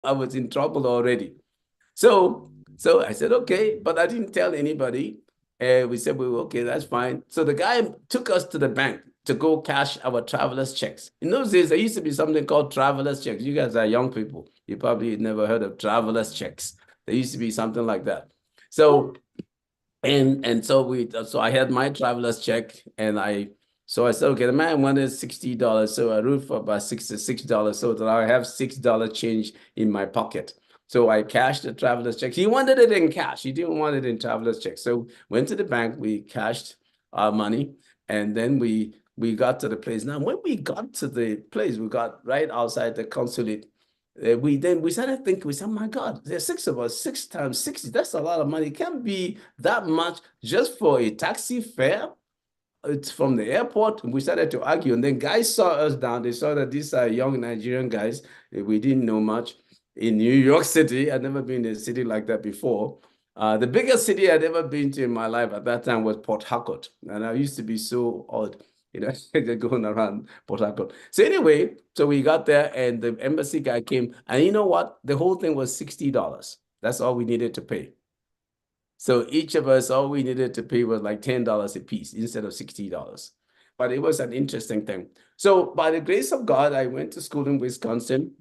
I was in trouble already. So I said, okay, but I didn't tell anybody. And we said, well, okay, that's fine. So the guy took us to the bank to go cash our traveler's checks. In those days, there used to be something called traveler's checks. You guys are young people. You probably never heard of traveler's checks. There used to be something like that. So so I had my traveler's check and I said, okay, the man wanted $60. So I wrote for about $66 so that I have $6 change in my pocket. So I cashed the traveler's check. He wanted it in cash. He didn't want it in traveler's check. So went to the bank, we cashed our money, and then we got to the place. Now, when we got to the place, we got right outside the consulate. We started thinking, we said, oh my God, there's six of us, 6 times 60, that's a lot of money. It can't be that much just for a taxi fare. It's from the airport. We started to argue, and then guys saw us down. They saw that these are young Nigerian guys. We didn't know much in New York City. I'd never been in a city like that before. The biggest city I'd ever been to in my life at that time was Port Harcourt, and I used to be so odd, going around Port Harcourt. So anyway, so we got there, and the embassy guy came, and you know what? The whole thing was $60. That's all we needed to pay. So each of us, all we needed to pay was like $10 a piece instead of $60. But it was an interesting thing. So by the grace of God, I went to school in Wisconsin,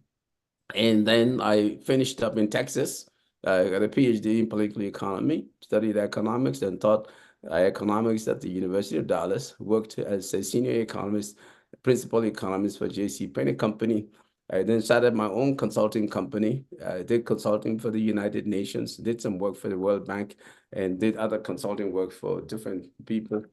and then I finished up in Texas. I got a PhD in political economy, studied economics, and taught economics at the University of Dallas. Worked as a senior economist, principal economist for J.C. Penney Company. I then started my own consulting company. I did consulting for the United Nations, did some work for the World Bank, and did other consulting work for different people.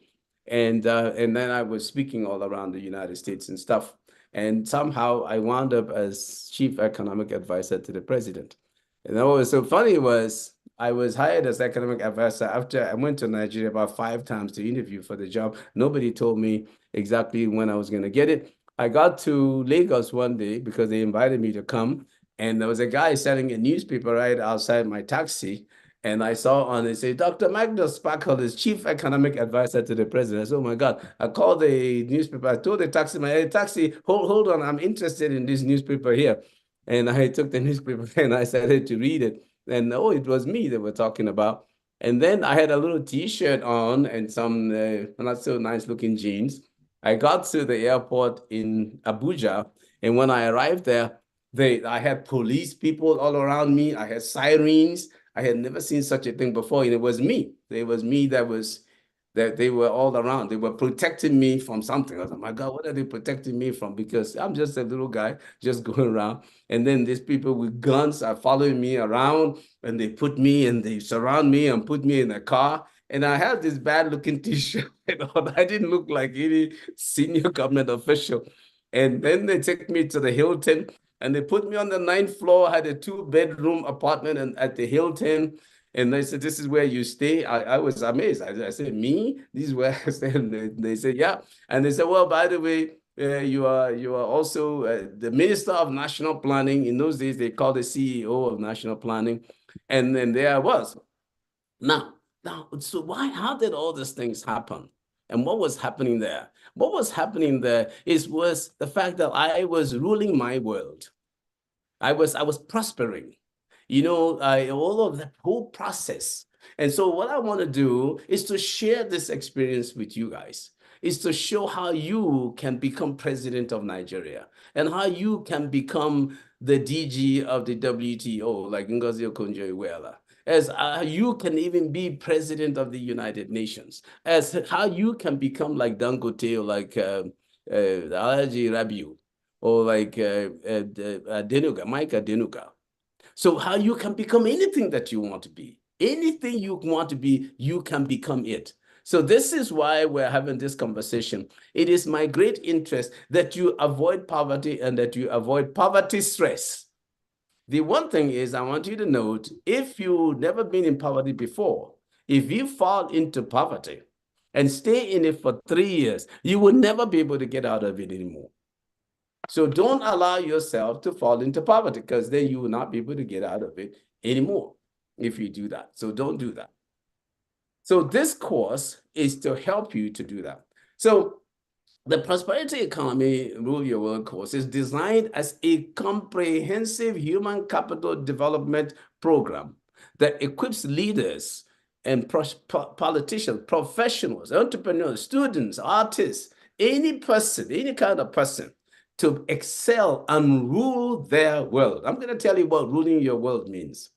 And then I was speaking all around the United States and stuff. And somehow I wound up as chief economic advisor to the president. And what was so funny was I was hired as economic advisor after I went to Nigeria about 5 times to interview for the job. Nobody told me exactly when I was going to get it. I got to Lagos one day because they invited me to come, and there was a guy selling a newspaper right outside my taxi. And I saw on it say, Dr. Magnus Sparkle is chief economic advisor to the president. I said, oh my God. I called the newspaper. I told the taxi man, hey, taxi, hold on. I'm interested in this newspaper here. And I took the newspaper and I started to read it. And oh, it was me they were talking about. And then I had a little t-shirt on and some not so nice looking jeans. I got to the airport in Abuja. And when I arrived there, I had police people all around me. I had sirens. I had never seen such a thing before. And it was me. It was me that they were all around. They were protecting me from something. I was like, my God, what are they protecting me from? Because I'm just a little guy just going around. And then these people with guns are following me around, and they put me and they surround me and put me in a car. And I had this bad looking t-shirt. I didn't look like any senior government official. And then they took me to the Hilton and they put me on the 9th floor. I had a 2-bedroom apartment at the Hilton. And they said, this is where you stay. I was amazed. I said, me? This is where I stay. And they said, yeah. And they said, well, by the way, you are also the Minister of National Planning. In those days, they called the CEO of National Planning. And then there I was. Now, so how did all these things happen? And what was happening there? What was happening there was the fact that I was ruling my world. I was prospering, all of the whole process. And so what I want to do is to share this experience with you guys, is to show how you can become president of Nigeria and how you can become the DG of the WTO, like Ngozi Okonjo-Iweala, as you can even be president of the United Nations, as how you can become like Dangote or like Alhaji Rabiu, or like Adenuga, Mike Adenuga. So how you can become anything that you want to be. Anything you want to be, you can become it. So this is why we're having this conversation. It is my great interest that you avoid poverty and that you avoid poverty stress. The one thing is I want you to note, if you've never been in poverty before, if you fall into poverty and stay in it for 3 years, you will never be able to get out of it anymore. So don't allow yourself to fall into poverty, because then you will not be able to get out of it anymore if you do that. So don't do that. So this course is to help you to do that. So The Prosperity Economy Rule Your World course is designed as a comprehensive human capital development program that equips leaders and politicians, professionals, entrepreneurs, students, artists, any person, any kind of person to excel and rule their world. I'm going to tell you what ruling your world means.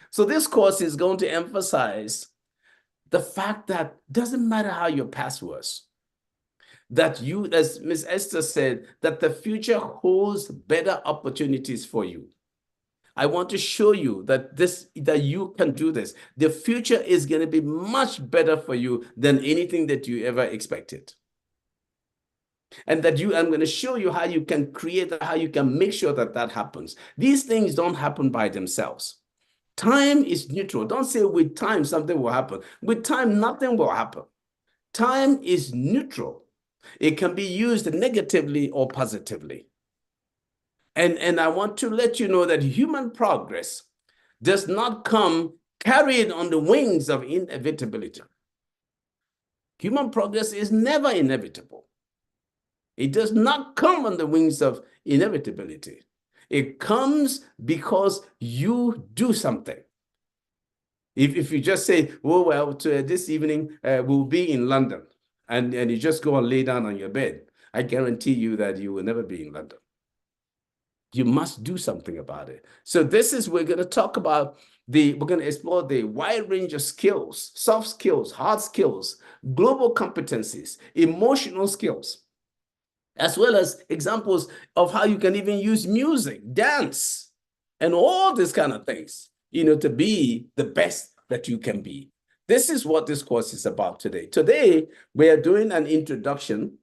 So this course is going to emphasize the fact that it doesn't matter how your past was, that you, as Ms. Esther said, that the future holds better opportunities for you. I want to show you that you can do this. The future is going to be much better for you than anything that you ever expected. And that I'm going to show you how you can create, how you can make sure that that happens. These things don't happen by themselves. Time is neutral. Don't say with time something will happen. With time, nothing will happen. Time is neutral. It can be used negatively or positively. And I want to let you know that human progress does not come carried on the wings of inevitability. Human progress is never inevitable. It does not come on the wings of inevitability. It comes because you do something. If you just say, oh, well, this evening we'll be in London, and you just go and lay down on your bed, I guarantee you that you will never be in London. You must do something about it. So we're going to talk about we're going to explore the wide range of skills, soft skills, hard skills, global competencies, emotional skills, as well as examples of how you can even use music, dance, and all these kind of things, to be the best that you can be. This is what this course is about today. Today, we are doing an introduction.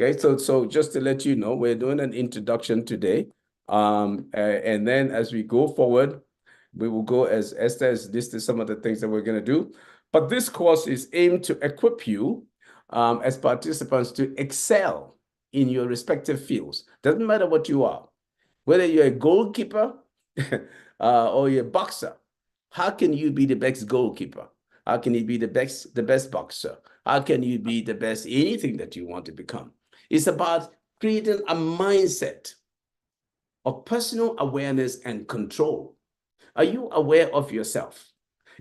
Okay, so just to let you know, we're doing an introduction today. And then as we go forward, we will go, as Esther has listed some of the things that we're going to do. But this course is aimed to equip you as participants to excel in your respective fields. Doesn't matter what you are, whether you're a goalkeeper or you're a boxer. How can you be the best goalkeeper? How can you be the best boxer? How can you be the best anything that you want to become? It's about creating a mindset of personal awareness and control. Are you aware of yourself?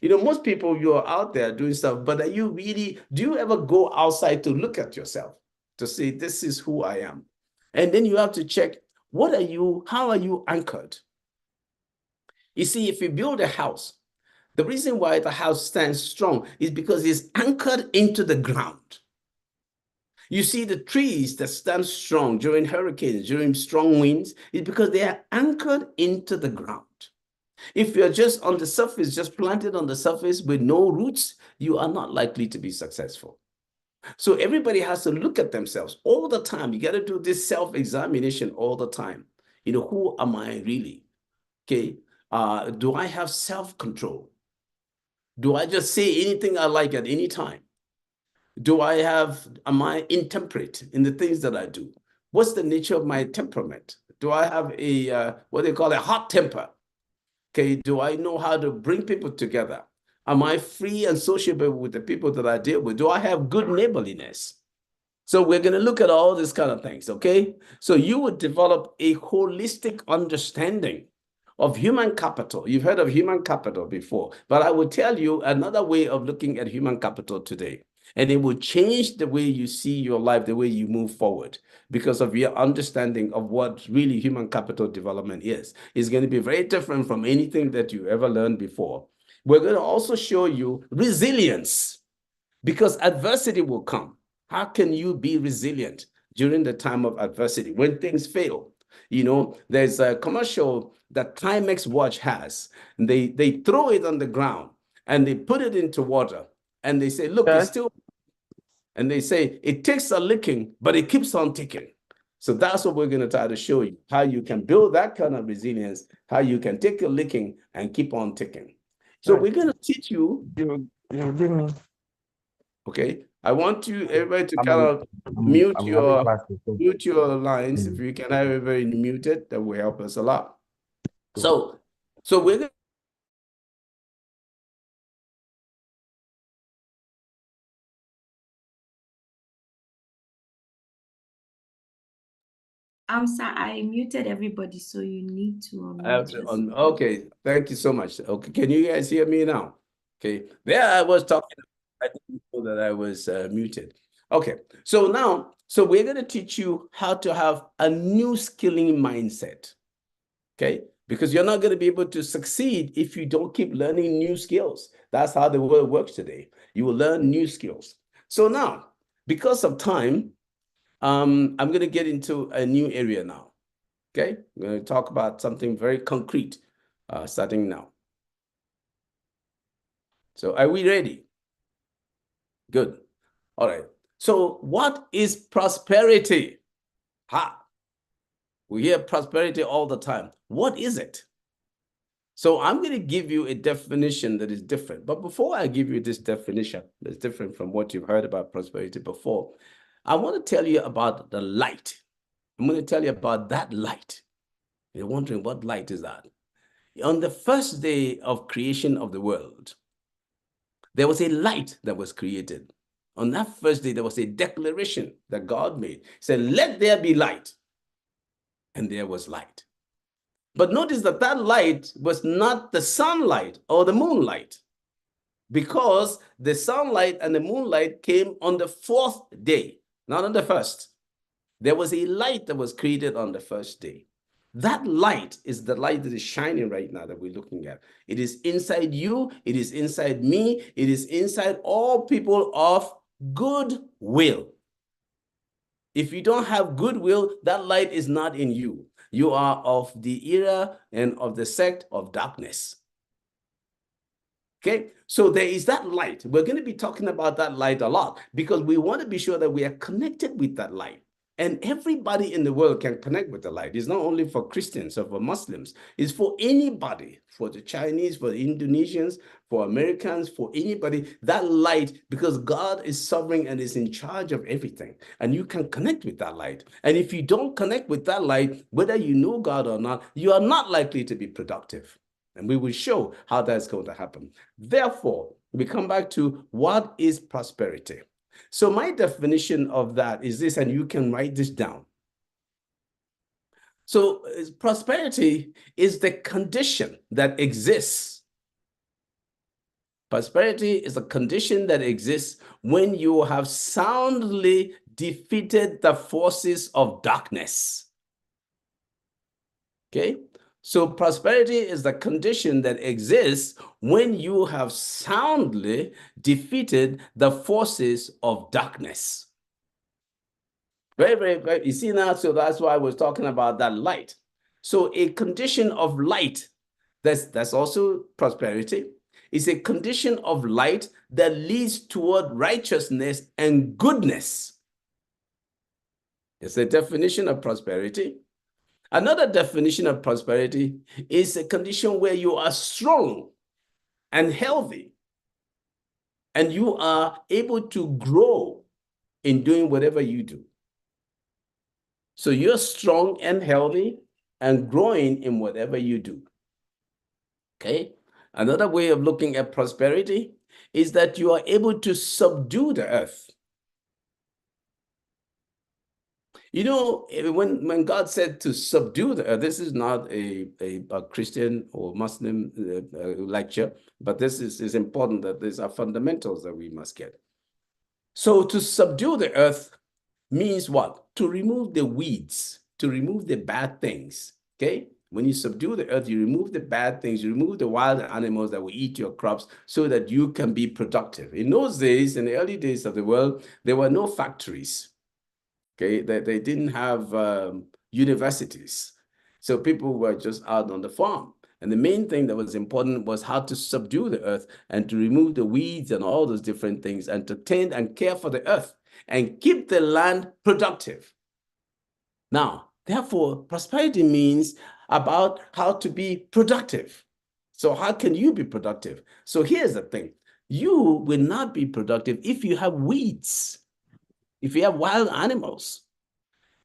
Most people, you're out there doing stuff, but do you ever go outside to look at yourself to say, this is who I am? And then you have to check, how are you anchored? You see, if you build a house, the reason why the house stands strong is because it's anchored into the ground. You see, the trees that stand strong during hurricanes, during strong winds, is because they are anchored into the ground. If you're just on the surface, just planted on the surface with no roots, you are not likely to be successful. So everybody has to look at themselves all the time. You got to do this self-examination all the time. Who am I really? Okay. Do I have self-control? Do I just say anything I like at any time? Am I intemperate in the things that I do? What's the nature of my temperament? Do I have what they call a hot temper? Okay, do I know how to bring people together? Am I free and sociable with the people that I deal with? Do I have good neighborliness? So we're going to look at all these kind of things, okay? So you would develop a holistic understanding of human capital. You've heard of human capital before, but I will tell you another way of looking at human capital today. And it will change the way you see your life, the way you move forward, because of your understanding of what really human capital development is. It's going to be very different from anything that you ever learned before. We're going to also show you resilience, because adversity will come. How can you be resilient during the time of adversity when things fail? There's a commercial that Timex watch has, and they throw it on the ground and they put it into water and they say, look, it's still, and they say it takes a licking, but it keeps on ticking. So that's what we're going to try to show you, how you can build that kind of resilience, how you can take a licking and keep on ticking. So we're going to teach you. You give me. Okay, I want everybody to kind of mute your lines. If you can have everybody muted, that will help us a lot. So we're going Sir, I muted everybody, so you need to unmute yourself. Okay, thank you so much. Okay, can you guys hear me now? Okay, there I was talking. I didn't know that I was muted. Okay, so now, we're going to teach you how to have a new skilling mindset. Okay, because you're not going to be able to succeed if you don't keep learning new skills. That's how the world works today. You will learn new skills. So now, because of time, I'm going to get into a new area now. Okay, we're going to talk about something very concrete starting now. So are we ready? Good. All right. So what is prosperity? Ha! We hear prosperity all the time. What is it? So I'm going to give you a definition that is different. But before I give you this definition that's different from what you've heard about prosperity before, I want to tell you about the light. I'm going to tell you about that light. You're wondering, what light is that? On the first day of creation of the world, there was a light that was created. On that first day, there was a declaration that God made. He said, let there be light. And there was light. But notice that that light was not the sunlight or the moonlight, because the sunlight and the moonlight came on the fourth day, not on the first. There was a light that was created on the first day. That light is the light that is shining right now that we're looking at. It is inside you. It is inside me. It is inside all people of good will. If you don't have goodwill, that light is not in you. You are of the era and of the sect of darkness. Okay, so there is that light. We're going to be talking about that light a lot because we want to be sure that we are connected with that light. And everybody in the world can connect with the light. It's not only for Christians or for Muslims. It's for anybody, for the Chinese, for the Indonesians, for Americans, for anybody. That light, because God is sovereign and is in charge of everything. And you can connect with that light. And if you don't connect with that light, whether you know God or not, you are not likely to be productive. And we will show how that's going to happen. Therefore, we come back to what is prosperity. So my definition of that is this, and you can write this down. So prosperity is the condition that exists. Prosperity is a condition that exists when you have soundly defeated the forces of darkness. Okay? So prosperity is the condition that exists when you have soundly defeated the forces of darkness. Very, very, very. You see now, so that's why I was talking about that light. So a condition of light, that's also prosperity. It's a condition of light that leads toward righteousness and goodness. It's a definition of prosperity. Another definition of prosperity is a condition where you are strong and healthy, and you are able to grow in doing whatever you do. So you're strong and healthy and growing in whatever you do. Okay? Another way of looking at prosperity is that you are able to subdue the earth. You know, when God said to subdue the earth, this is not a Christian or Muslim lecture, but this is important, that these are fundamentals that we must get. So to subdue the earth means what? To remove the weeds, to remove the bad things, okay? When you subdue the earth, you remove the bad things, you remove the wild animals that will eat your crops so that you can be productive. In those days, in the early days of the world, there were no factories. Okay, they didn't have universities. So people were just out on the farm. And the main thing that was important was how to subdue the earth and to remove the weeds and all those different things and to tend and care for the earth and keep the land productive. Now, therefore, prosperity means about how to be productive. So how can you be productive? So here's the thing. You will not be productive if you have weeds. If you have wild animals.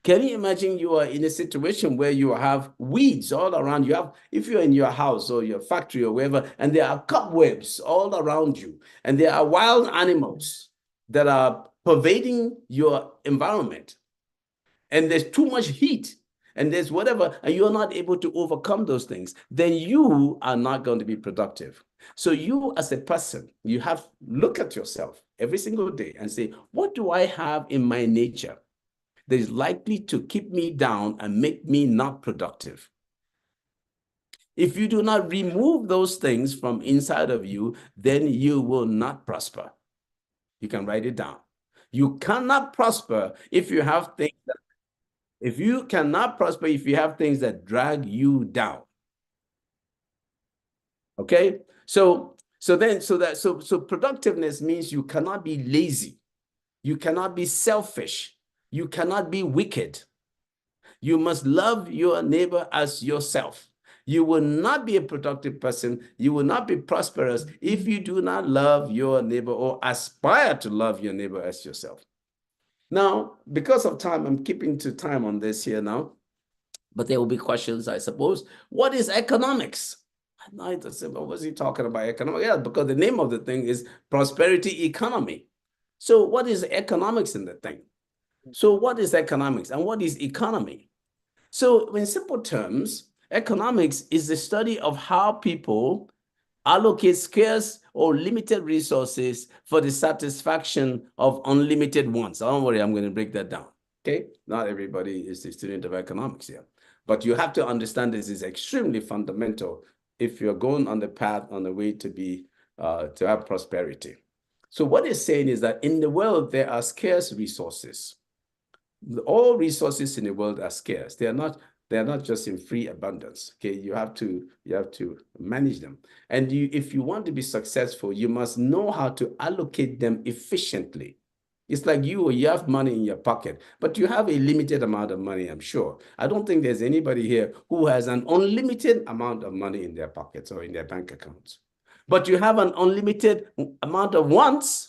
Can you imagine you are in a situation where you have weeds all around you? If you're in your house or your factory or wherever, and there are cobwebs all around you, and there are wild animals that are pervading your environment, and there's too much heat, and there's whatever, and you're not able to overcome those things, then you are not going to be productive. So you as a person, you have look at yourself every single day and say, what do I have in my nature that is likely to keep me down and make me not productive? If you do not remove those things from inside of you, then you will not prosper. You can write it down. You cannot prosper if you have things that, if you cannot prosper if you have things that drag you down. Okay? So productiveness means you cannot be lazy. You cannot be selfish. You cannot be wicked. You must love your neighbor as yourself. You will not be a productive person. You will not be prosperous if you do not love your neighbor or aspire to love your neighbor as yourself. Now, because of time, I'm keeping to time on this here now, but there will be questions, I suppose. What is economics? What was he talking about economics? Yeah, because the name of the thing is prosperity economy. So what is economics in the thing? So what is economics and what is economy? So in simple terms, economics is the study of how people allocate scarce or limited resources for the satisfaction of unlimited wants. Don't worry, I'm going to break that down. Okay, not everybody is a student of economics here, but you have to understand this is extremely fundamental if you're going on the path on the way to be to have prosperity. So what it's saying is that in the world there are scarce resources. All resources in the world are scarce. They are not just in free abundance. Okay, you have to manage them. And if you want to be successful, you must know how to allocate them efficiently. It's like you have money in your pocket, but you have a limited amount of money, I'm sure. I don't think there's anybody here who has an unlimited amount of money in their pockets or in their bank accounts. But you have an unlimited amount of wants.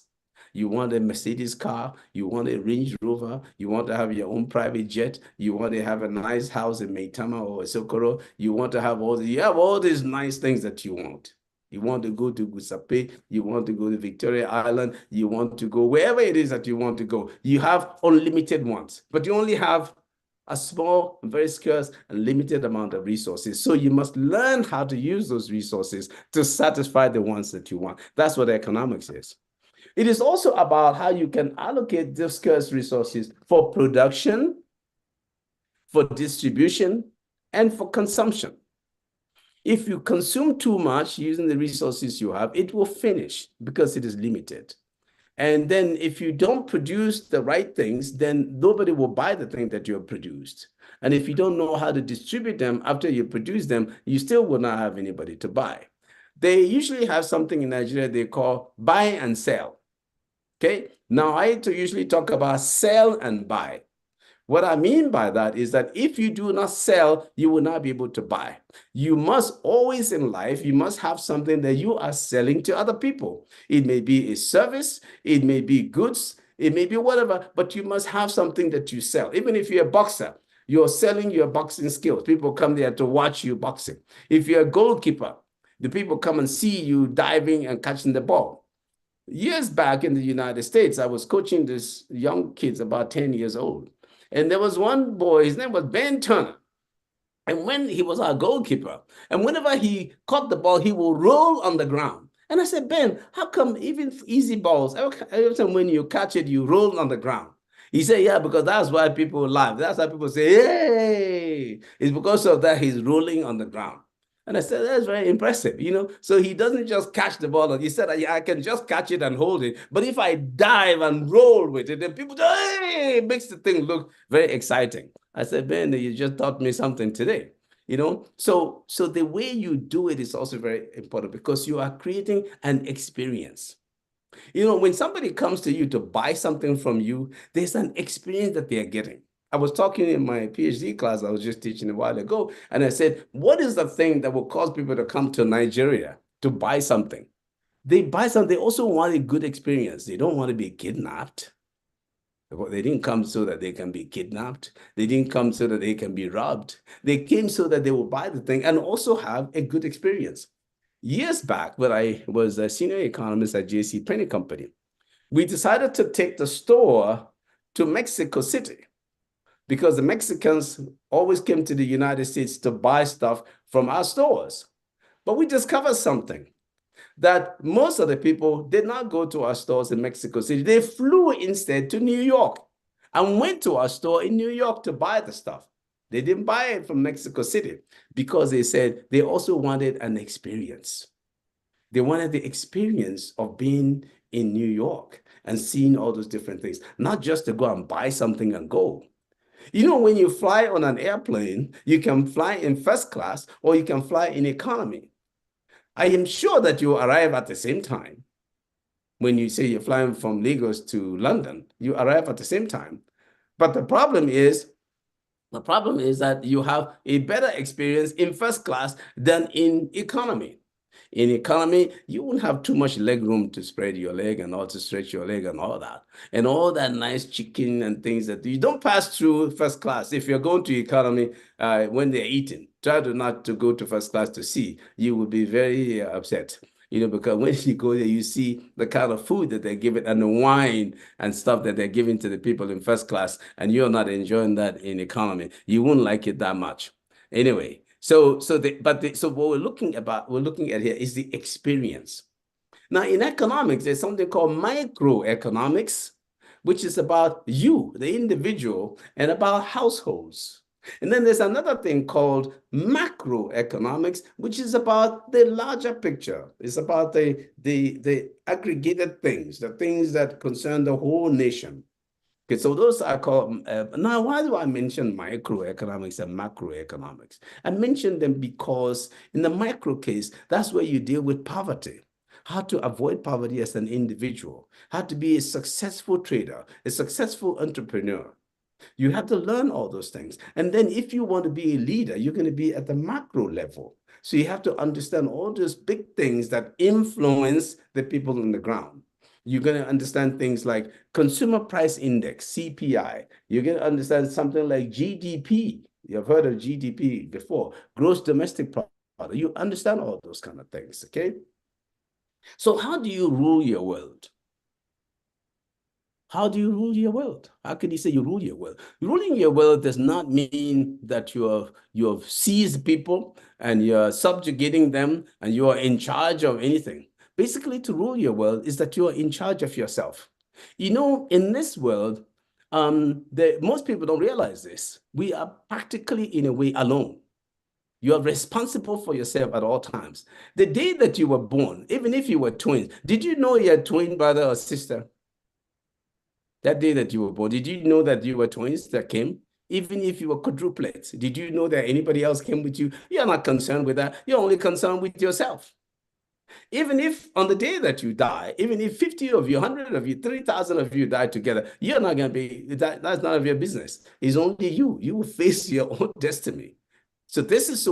You want a Mercedes car, you want a Range Rover, you want to have your own private jet, you want to have a nice house in Maitama or Sokoro, you want to have you have all these nice things that you want. You want to go to Gusape, you want to go to Victoria Island, you want to go wherever it is that you want to go. You have unlimited wants, but you only have a small, very scarce, and limited amount of resources. So you must learn how to use those resources to satisfy the wants that you want. That's what economics is. It is also about how you can allocate those scarce resources for production, for distribution, and for consumption. If you consume too much using the resources you have, it will finish because it is limited. And then if you don't produce the right things, then nobody will buy the thing that you have produced. And if you don't know how to distribute them after you produce them, you still will not have anybody to buy. They usually have something in Nigeria they call buy and sell. Okay, now I usually talk about sell and buy. What I mean by that is that if you do not sell, you will not be able to buy. You must always in life, you must have something that you are selling to other people. It may be a service, it may be goods, it may be whatever, but you must have something that you sell. Even if you're a boxer, you're selling your boxing skills. People come there to watch you boxing. If you're a goalkeeper, the people come and see you diving and catching the ball. Years back in the United States, I was coaching these young kids about 10 years old. And there was one boy, his name was Ben Turner. And when he was our goalkeeper, and whenever he caught the ball, he will roll on the ground. And I said, Ben, how come even easy balls, every time when you catch it, you roll on the ground? He said, yeah, because that's why people laugh. That's why people say, hey, it's because of that he's rolling on the ground. And I said, that's very impressive, you know? So he doesn't just catch the ball. He said, I can just catch it and hold it. But if I dive and roll with it, then people say, hey, it makes the thing look very exciting. I said, Ben, you just taught me something today, you know? So the way you do it is also very important because you are creating an experience. You know, when somebody comes to you to buy something from you, there's an experience that they're getting. I was talking in my PhD class I was just teaching a while ago, and I said, what is the thing that will cause people to come to Nigeria to buy something? They buy something, they also want a good experience. They don't want to be kidnapped. They didn't come so that they can be kidnapped. They didn't come so that they can be robbed. They came so that they will buy the thing and also have a good experience. Years back, when I was a senior economist at J.C. Penney Company, we decided to take the store to Mexico City. because the Mexicans always came to the United States to buy stuff from our stores. But we discovered something, that most of the people did not go to our stores in Mexico City. They flew instead to New York and went to our store in New York to buy the stuff. They didn't buy it from Mexico City because they said they also wanted an experience. They wanted the experience of being in New York and seeing all those different things, not just to go and buy something and go. You know, when you fly on an airplane, you can fly in first class or you can fly in economy. I am sure that you arrive at the same time. When you say you're flying from Lagos to London, you arrive at the same time. But the problem is that you have a better experience in first class than in economy. In economy, you won't have too much leg room to spread your leg and all to stretch your leg and all that. And all that nice chicken and things that you don't pass through first class. If you're going to economy when they're eating, try to not to go to first class to see. You will be very upset. You know, because when you go there, you see the kind of food that they're giving and the wine and stuff that they're giving to the people in first class, and you're not enjoying that in economy. You won't like it that much. Anyway, so what we're looking at here is the experience. Now, in economics, there's something called microeconomics, which is about you, the individual, and about households. And then there's another thing called macroeconomics, which is about the larger picture. It's about the aggregated things, the things that concern the whole nation. Okay, so those are called, now why do I mention microeconomics and macroeconomics? I mention them because in the micro case, that's where you deal with poverty, how to avoid poverty as an individual, how to be a successful trader, a successful entrepreneur. You have to learn all those things. And then if you want to be a leader, you're going to be at the macro level. So you have to understand all those big things that influence the people on the ground. You're going to understand things like consumer price index, CPI. You're going to understand something like GDP. You've heard of GDP before, gross domestic product. You understand all those kind of things, okay? So how do you rule your world? How do you rule your world? How can you say you rule your world? Ruling your world does not mean that you have seized people and you're subjugating them and you are in charge of anything. Basically, to rule your world is that you are in charge of yourself. You know, in this world, most people don't realize this. We are practically, in a way, alone. You are responsible for yourself at all times. The day that you were born, even if you were twins, did you know you had twin brother or sister? That day that you were born, did you know that you were twins that came? Even if you were quadruplets, did you know that anybody else came with you? You're not concerned with that. You're only concerned with yourself. Even if on the day that you die, even if 50 of you, 100 of you, 3,000 of you die together, you're not going to be, that's none of your business. It's only you. You will face your own destiny. So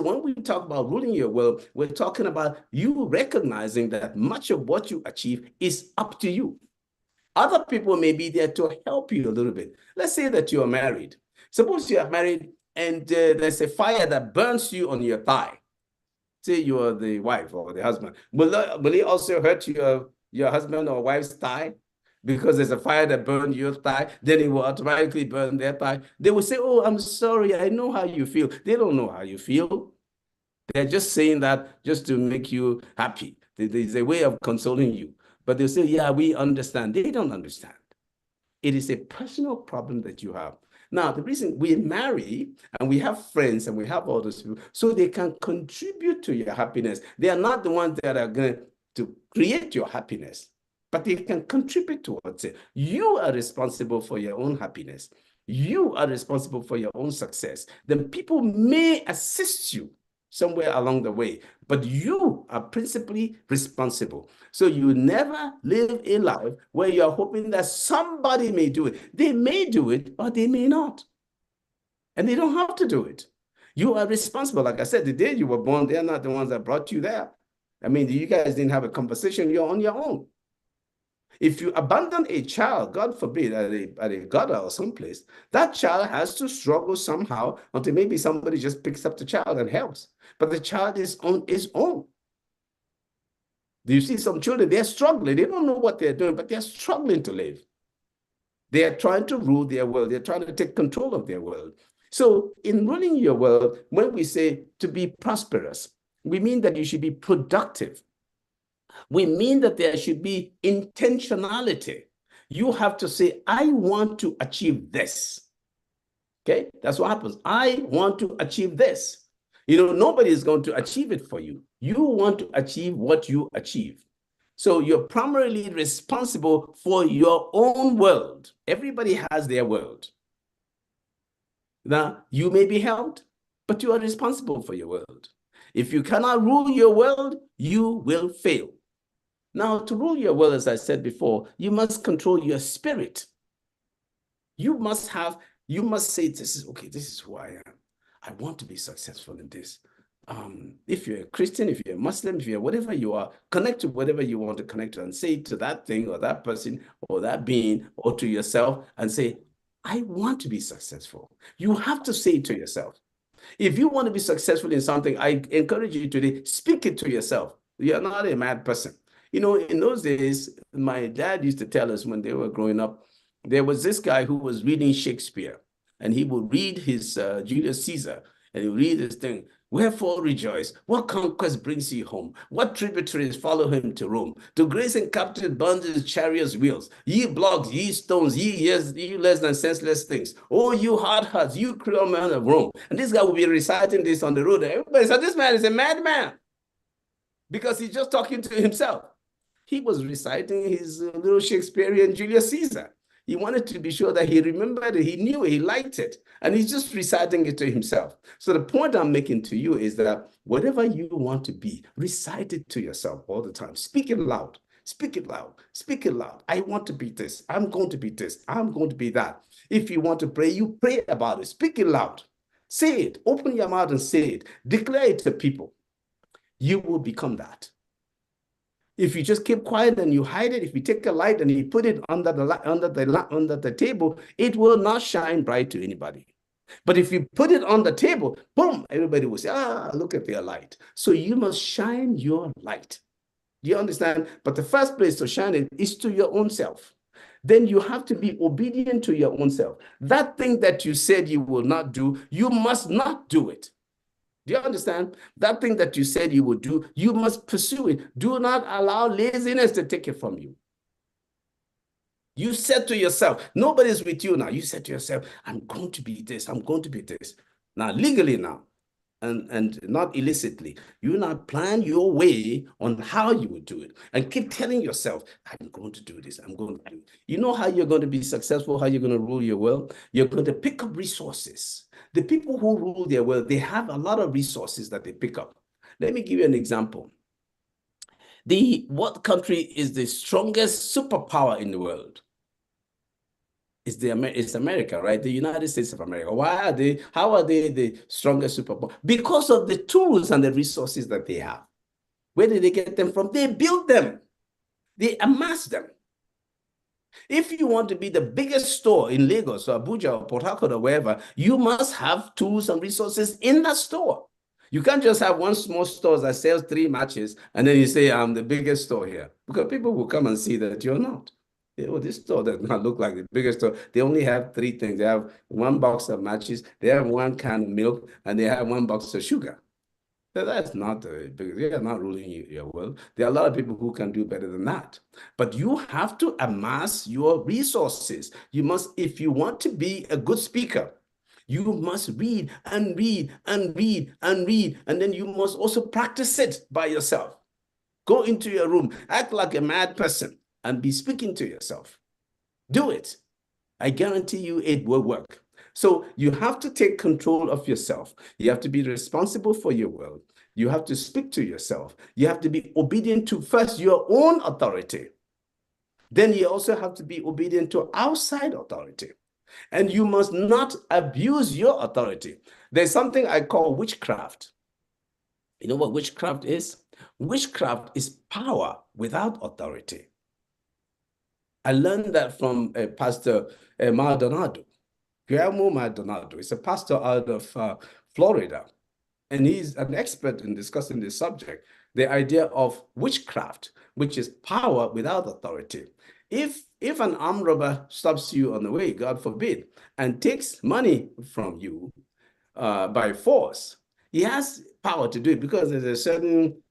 when we talk about ruling your world, we're talking about you recognizing that much of what you achieve is up to you. Other people may be there to help you a little bit. Let's say that you are married. Suppose you are married and there's a fire that burns you on your thigh. Say you are the wife or the husband. Will it also hurt your husband or wife's thigh? Because there's a fire that burned your thigh, then it will automatically burn their thigh. They will say, oh, I'm sorry, I know how you feel. They don't know how you feel. They're just saying that just to make you happy. There's a way of consoling you. But they'll say, yeah, we understand. They don't understand. It is a personal problem that you have. Now, the reason we marry and we have friends and we have all those people, so they can contribute to your happiness. They are not the ones that are going to create your happiness, but they can contribute towards it. You are responsible for your own happiness. You are responsible for your own success. Then people may assist you somewhere along the way, but you are principally responsible. So you never live a life where you're hoping that somebody may do it. They may do it, or they may not. And they don't have to do it. You are responsible. Like I said, the day you were born, they're not the ones that brought you there. I mean, you guys didn't have a conversation. You're on your own. If you abandon a child, God forbid, at a gutter or someplace, that child has to struggle somehow until maybe somebody just picks up the child and helps. But the child is on his own. Do you see some children? They're struggling. They don't know what they're doing, but they're struggling to live. They are trying to rule their world. They're trying to take control of their world. So in ruling your world, when we say to be prosperous, we mean that you should be productive. We mean that there should be intentionality. You have to say, I want to achieve this. Okay, that's what happens. I want to achieve this. Nobody is going to achieve it for you. You want to achieve what you achieve. So you're primarily responsible for your own world. Everybody has their world. Now, you may be helped, but you are responsible for your world. If you cannot rule your world, you will fail. Now, to rule your world, as I said before, you must control your spirit. You must say, this is who I am. I want to be successful in this. If you're a Christian, if you're a Muslim, if you're whatever you are, connect to whatever you want to connect to and say to that thing or that person or that being or to yourself and say, I want to be successful. You have to say it to yourself. If you want to be successful in something, I encourage you today, speak it to yourself. You're not a mad person. In those days, my dad used to tell us when they were growing up, there was this guy who was reading Shakespeare, and he would read his Julius Caesar, and he would read this thing. Wherefore rejoice? What conquest brings you home? What tributaries follow him to Rome? To grace and captive burns his chariot's wheels. Ye blocks, ye stones, ye less than senseless things. Oh, you hard hearts, you cruel men of Rome. And this guy will be reciting this on the road. Everybody said, this man is a madman. Because he's just talking to himself. He was reciting his little Shakespearean Julius Caesar. He wanted to be sure that he remembered it, he knew it, he liked it, and he's just reciting it to himself. So the point I'm making to you is that whatever you want to be, recite it to yourself all the time. Speak it loud. Speak it loud. Speak it loud. I want to be this. I'm going to be this. I'm going to be that. If you want to pray, you pray about it. Speak it loud. Say it. Open your mouth and say it. Declare it to people. You will become that. If you just keep quiet and you hide it, if you take a light and you put it under the table, it will not shine bright to anybody. But if you put it on the table, boom, everybody will say, look at their light. So you must shine your light. Do you understand? But the first place to shine it is to your own self. Then you have to be obedient to your own self. That thing that you said you will not do, you must not do it. Do you understand? That thing that you said you would do, you must pursue it. Do not allow laziness to take it from you. You said to yourself, nobody's with you now. You said to yourself, I'm going to be this. I'm going to be this. Now, legally now, and not illicitly, you now plan your way on how you would do it and keep telling yourself, I'm going to do this. I'm going to do it. You know how you're going to be successful, how you're going to rule your world? You're going to pick up resources. The people who rule their world, they have a lot of resources that they pick up. Let me give you an example. What country is the strongest superpower in the world? It's America, right? The United States of America. How are they the strongest superpower? Because of the tools and the resources that they have. Where did they get them from? They built them. They amassed them. If you want to be the biggest store in Lagos or Abuja or Port Harcourt or wherever, you must have tools and resources in that store. You can't just have one small store that sells 3 matches and then you say, I'm the biggest store here. Because people will come and see that you're not. This store does not look like the biggest store. They only have 3 things. They have 1 box of matches, they have 1 can of milk, and they have 1 box of sugar. That's not because they are not ruling your world. There are a lot of people who can do better than that. But you have to amass your resources. You must, if you want to be a good speaker, you must read and read and read and read. And then you must also practice it by yourself. Go into your room, act like a mad person, and be speaking to yourself. Do it. I guarantee you it will work. So you have to take control of yourself. You have to be responsible for your world. You have to speak to yourself. You have to be obedient to first your own authority. Then you also have to be obedient to outside authority. And you must not abuse your authority. There's something I call witchcraft. You know what witchcraft is? Witchcraft is power without authority. I learned that from Pastor Maldonado. Guillermo Maldonado is a pastor out of Florida, and he's an expert in discussing this subject, the idea of witchcraft, which is power without authority. If an armed robber stops you on the way, God forbid, and takes money from you by force, he has power to do it because there's a certain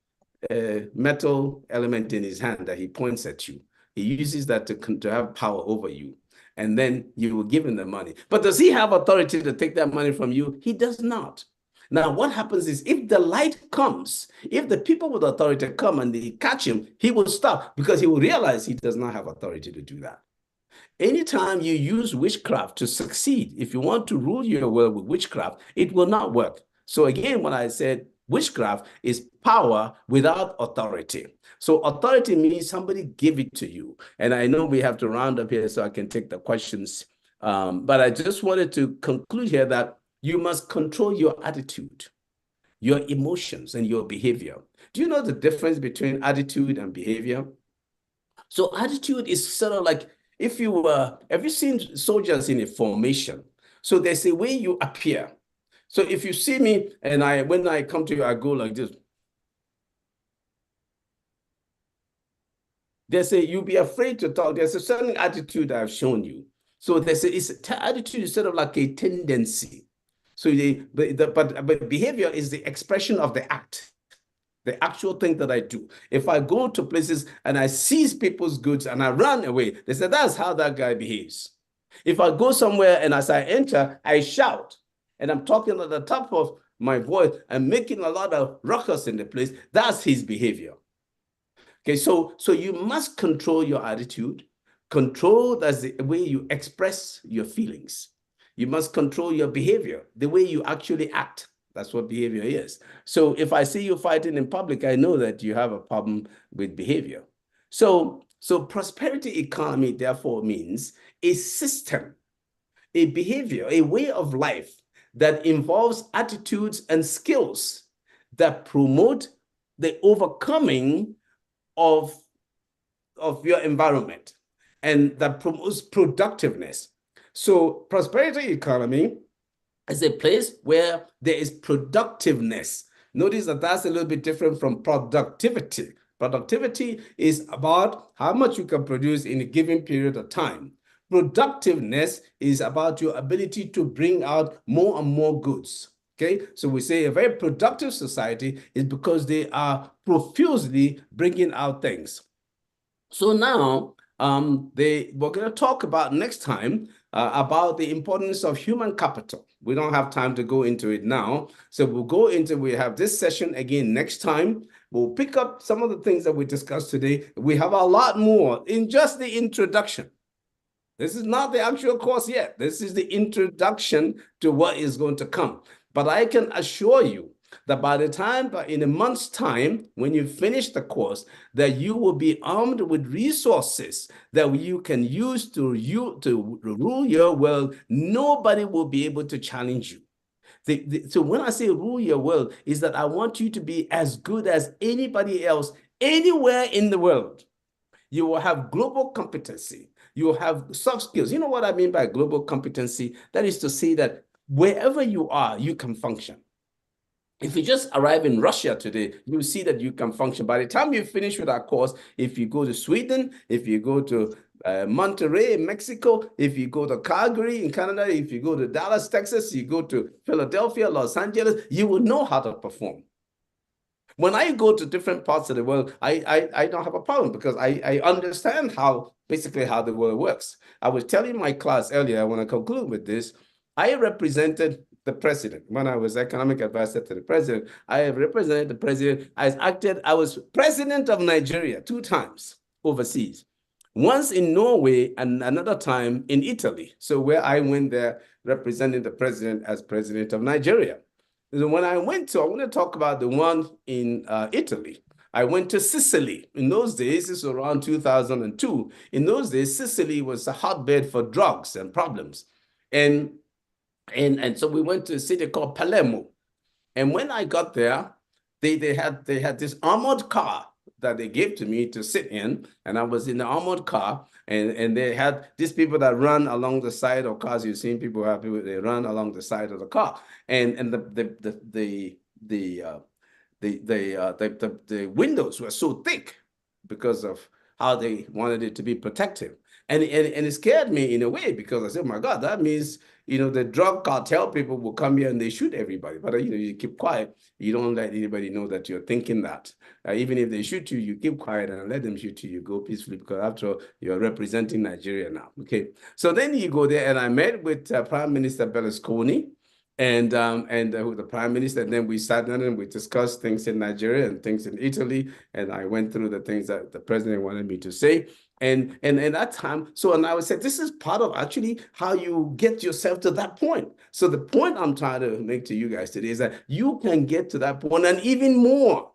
metal element in his hand that he points at you. He uses that to have power over you. And then you will give him the money. But does he have authority to take that money from you? He does not. Now, what happens is if the light comes, if the people with authority come and they catch him, he will stop because he will realize he does not have authority to do that. Anytime you use witchcraft to succeed, if you want to rule your world with witchcraft, it will not work. So again, when I said witchcraft is power without authority. So authority means somebody give it to you. And I know we have to round up here so I can take the questions. But I just wanted to conclude here that you must control your attitude, your emotions, and your behavior. Do you know the difference between attitude and behavior? So attitude is sort of like, if you have you seen soldiers in a formation? So there's a way you appear. So if you see me and when I come to you, I go like this. They say you'll be afraid to talk. There's a certain attitude I've shown you. So attitude is sort of like a tendency. So but behavior is the expression of the act, the actual thing that I do. If I go to places and I seize people's goods and I run away, they say that's how that guy behaves. If I go somewhere and as I enter, I shout and I'm talking at the top of my voice and making a lot of ruckus in the place, that's his behavior. Okay, so you must control your attitude. Control, that's the way you express your feelings. You must control your behavior, the way you actually act. That's what behavior is. So if I see you fighting in public, I know that you have a problem with behavior. So prosperity economy, therefore, means a system, a behavior, a way of life that involves attitudes and skills that promote the overcoming of your environment and that promotes productiveness. So prosperity economy is a place where there is productiveness. Notice that that's a little bit different from productivity. Productivity is about how much you can produce in a given period of time. Productiveness is about your ability to bring out more and more goods. Okay, so we say a very productive society is because they are profusely bringing out things. So now we're going to talk about next time about the importance of human capital. We don't have time to go into it now. So we have this session again next time. We'll pick up some of the things that we discussed today. We have a lot more in just the introduction. This is not the actual course yet. This is the introduction to what is going to come. But I can assure you that by the time, in a month's time, when you finish the course, that you will be armed with resources that you can use to rule your world. Nobody will be able to challenge you. So when I say rule your world, is that I want you to be as good as anybody else anywhere in the world. You will have global competency. You will have soft skills. You know what I mean by global competency? That is to say that wherever you are, you can function. If you just arrive in Russia today, you'll see that you can function. By the time you finish with our course, if you go to Sweden, if you go to Monterrey in Mexico, if you go to Calgary in Canada, if you go to Dallas, Texas, you go to Philadelphia, Los Angeles, you will know how to perform. When I go to different parts of the world, I don't have a problem because I understand basically how the world works. I was telling my class earlier, I want to conclude with this. I represented the president. When I was economic advisor to the president, I have represented the president. I was president of Nigeria 2 times overseas. Once in Norway and another time in Italy. So where I went there representing the president as president of Nigeria. So when I want to talk about the one in Italy. I went to Sicily. In those days, this was around 2002. In those days, Sicily was a hotbed for drugs and problems. And so we went to a city called Palermo. And when I got there, they had this armored car that they gave to me to sit in. And I was in the armored car. And they had these people that run along the side of cars. You've seen people they run along the side of the car. And the windows were so thick because of how they wanted it to be protective. And it scared me in a way, because I said, oh my God, that means, the drug cartel people will come here and they shoot everybody. But, you keep quiet. You don't let anybody know that you're thinking that. Even if they shoot you, you keep quiet and let them shoot you. You go peacefully, because after all, you're representing Nigeria now. Okay. So then you go there, and I met with Prime Minister Berlusconi and with the Prime Minister. And then we sat down and we discussed things in Nigeria and things in Italy. And I went through the things that the president wanted me to say. And that time, and I would say, this is part of actually how you get yourself to that point. So the point I'm trying to make to you guys today is that you can get to that point and even more.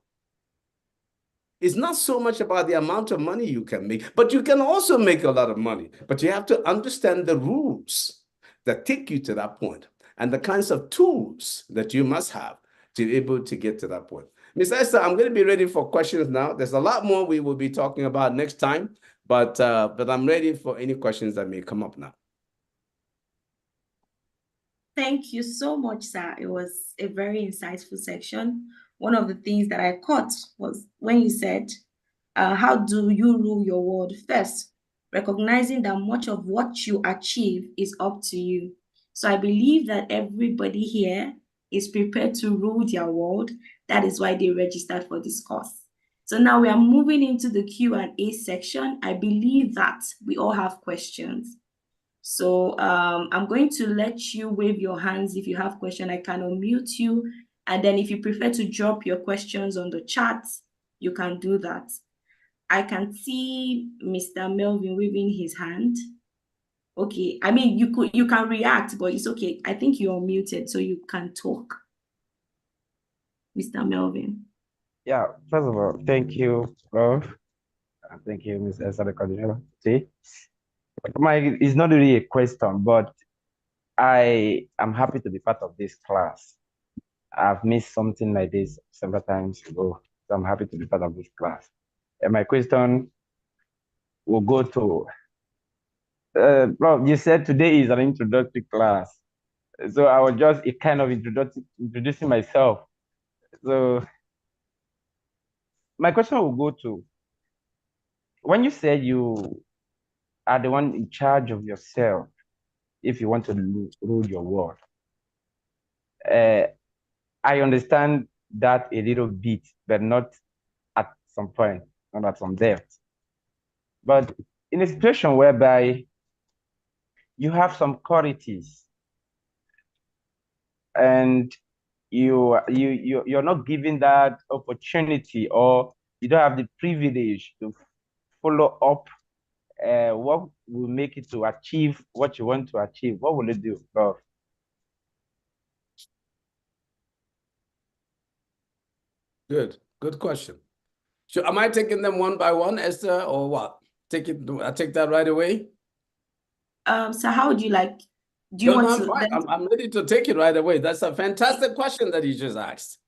It's not so much about the amount of money you can make, but you can also make a lot of money. But you have to understand the rules that take you to that point and the kinds of tools that you must have to be able to get to that point. Ms. Esther, I'm going to be ready for questions now. There's a lot more we will be talking about next time, but I'm ready for any questions that may come up now. Thank you so much, sir. It was a very insightful section. One of the things that I caught was when you said, how do you rule your world? First, recognizing that much of what you achieve is up to you. So I believe that everybody here is prepared to rule their world. That is why they registered for this course. So now we are moving into the Q&A section. I believe that we all have questions. So I'm going to let you wave your hands if you have questions. I can unmute you. And then if you prefer to drop your questions on the chat, you can do that. I can see Mr. Melvin waving his hand. Okay, I mean, you can react, but it's okay. I think you're muted, so you can talk. Mr. Melvin. Yeah, first of all, thank you, Prof. Thank you, Ms. Esther. It's not really a question, but I am happy to be part of this class. I've missed something like this several times ago, so I'm happy to be part of this class. And my question will go to, Prof, you said today is an introductory class. So I was just kind of introducing myself. So my question will go to, when you said you are the one in charge of yourself, if you want to rule your world, I understand that a little bit, but not at some point, not at some depth. But in a situation whereby you have some qualities and you're not given that opportunity, or you don't have the privilege to follow up what will make it to achieve what you want to achieve, what will you do, Prof? Good question. So am I taking them one by one, Esther, or what? I take that right away? So how would you like? Do you want to? I'm ready to take it right away. That's a fantastic question that you just asked.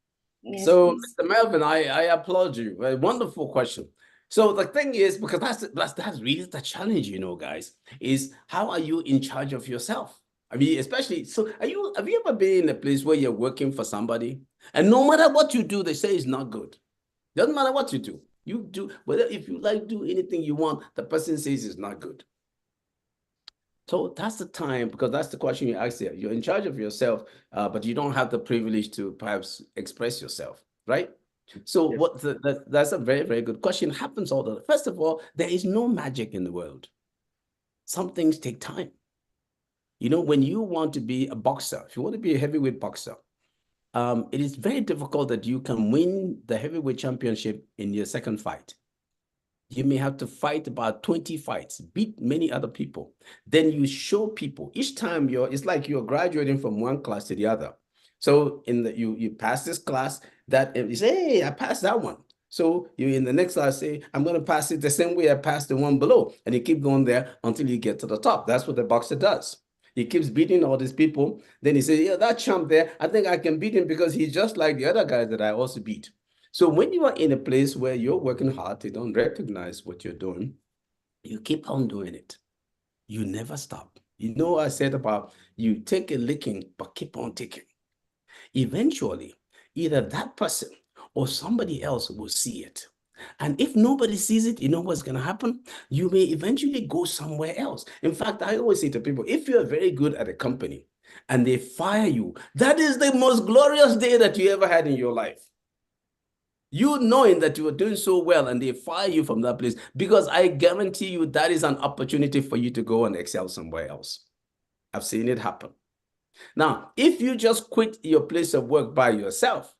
Yes, so, please. Mr. Melvin, I applaud you. A wonderful question. So the thing is, because that's really the challenge, guys, is how are you in charge of yourself? I mean, especially, so have you ever been in a place where you're working for somebody and no matter what you do, they say it's not good? Doesn't matter what you do. You do, whether if you like do anything you want, the person says it's not good. So that's the time, because that's the question you asked here. You're in charge of yourself, but you don't have the privilege to perhaps express yourself, right? So yes. That's a very, very good question. It happens all the time. First of all, there is no magic in the world. Some things take time. When you want to be a boxer, if you want to be a heavyweight boxer, it is very difficult that you can win the heavyweight championship in your second fight. You may have to fight about 20 fights, beat many other people. Then you show people each time it's like you're graduating from one class to the other. So you pass this class, that you say, hey, I passed that one. So you in the next class say, I'm going to pass it the same way I passed the one below. And you keep going there until you get to the top. That's what the boxer does. He keeps beating all these people. Then he says, yeah, that chump there, I think I can beat him because he's just like the other guys that I also beat. So when you are in a place where you're working hard, they don't recognize what you're doing, you keep on doing it. You never stop. I said about you take a licking, but keep on taking. Eventually, either that person or somebody else will see it. And if nobody sees it, you know what's going to happen? You may eventually go somewhere else. In fact, I always say to people, if you're very good at a company and they fire you, that is the most glorious day that you ever had in your life. You knowing that you are doing so well and they fire you from that place, because I guarantee you that is an opportunity for you to go and excel somewhere else. I've seen it happen. Now, if you just quit your place of work by yourself,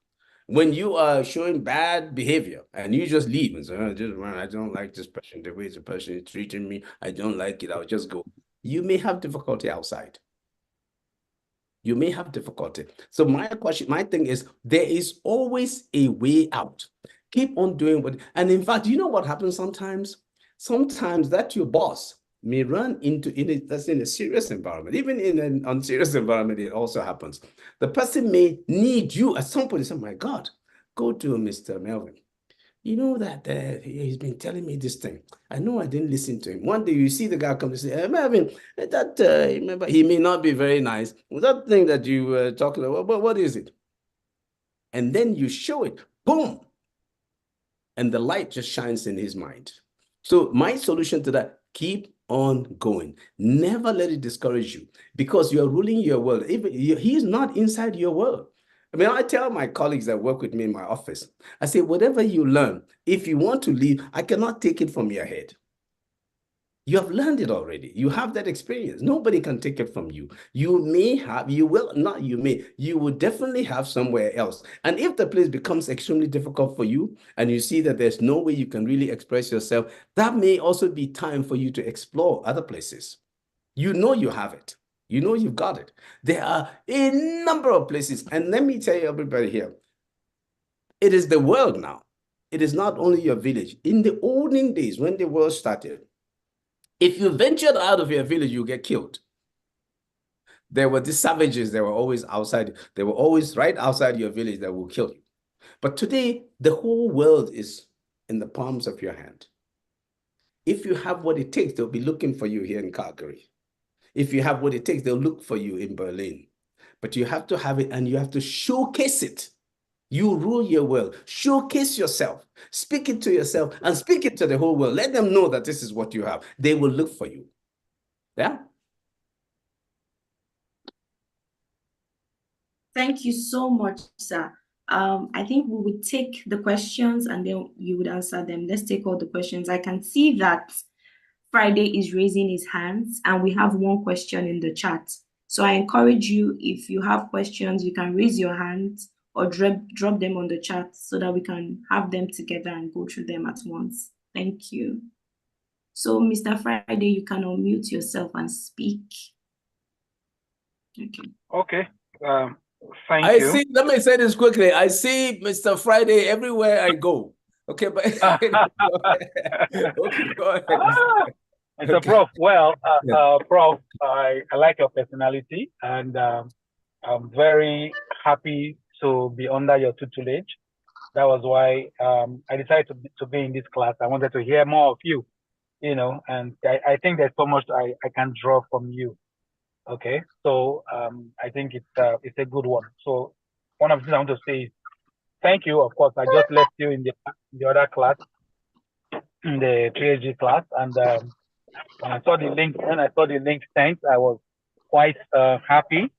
when you are showing bad behavior and you just leave and say, I don't like this person, the way the person is treating me, I don't like it, I'll just go. You may have difficulty outside. You may have difficulty. So my thing is, there is always a way out. Keep on doing what, and in fact, you know what happens sometimes? Sometimes that your boss may run into, that's in a serious environment. Even in an unserious environment, it also happens. The person may need you at some point and say, my God, go to Mr. Melvin. You know that he's been telling me this thing. I know I didn't listen to him. One day you see the guy come to say, Melvin, that remember, he may not be very nice. That thing that you were talking about, what is it? And then you show it, boom. And the light just shines in his mind. So my solution to that, keep on going. Never let it discourage you, because you're ruling your world. Even he's not inside your world. I mean, I tell my colleagues that work with me in my office, I say, whatever you learn, if you want to leave, I cannot take it from your head. You have learned it already. You have that experience. Nobody can take it from you. You may have, you will not, you may, you will definitely have somewhere else. And if the place becomes extremely difficult for you and you see that there's no way you can really express yourself, that may also be time for you to explore other places. You know you have it. You know you've got it. There are a number of places. And let me tell you, everybody here, it is the world now. It is not only your village. In the olden days, when the world started, if you ventured out of your village, you get killed. There were these savages that were always outside. They were always right outside your village that will kill you. But today, the whole world is in the palms of your hand. If you have what it takes, they'll be looking for you here in Calgary. If you have what it takes, they'll look for you in Berlin. But you have to have it and you have to showcase it. You rule your world. Showcase yourself. Speak it to yourself and speak it to the whole world. Let them know that this is what you have. They will look for you. Yeah? Thank you so much, sir. I think we would take the questions and then you would answer them. Let's take all the questions. I can see that Friday is raising his hands and we have one question in the chat. So I encourage you, if you have questions, you can raise your hand or drop them on the chat so that we can have them together and go through them at once. Thank you. So Mr. Friday, you can unmute yourself and speak. Okay. Thank you. See, let me say this quickly. I see Mr. Friday everywhere I go. Okay, but okay, go ahead. Mr. Prof, well, Prof, I like your personality and I'm very happy to be under your tutelage. That was why I decided to be in this class. I wanted to hear more of you, you know, and I think there's so much I can draw from you. Okay, so I think it's a good one. So one of the things I want to say is thank you. Of course, I just left you in the other class, in the 3HG class, and when I saw the link sent, I was quite happy,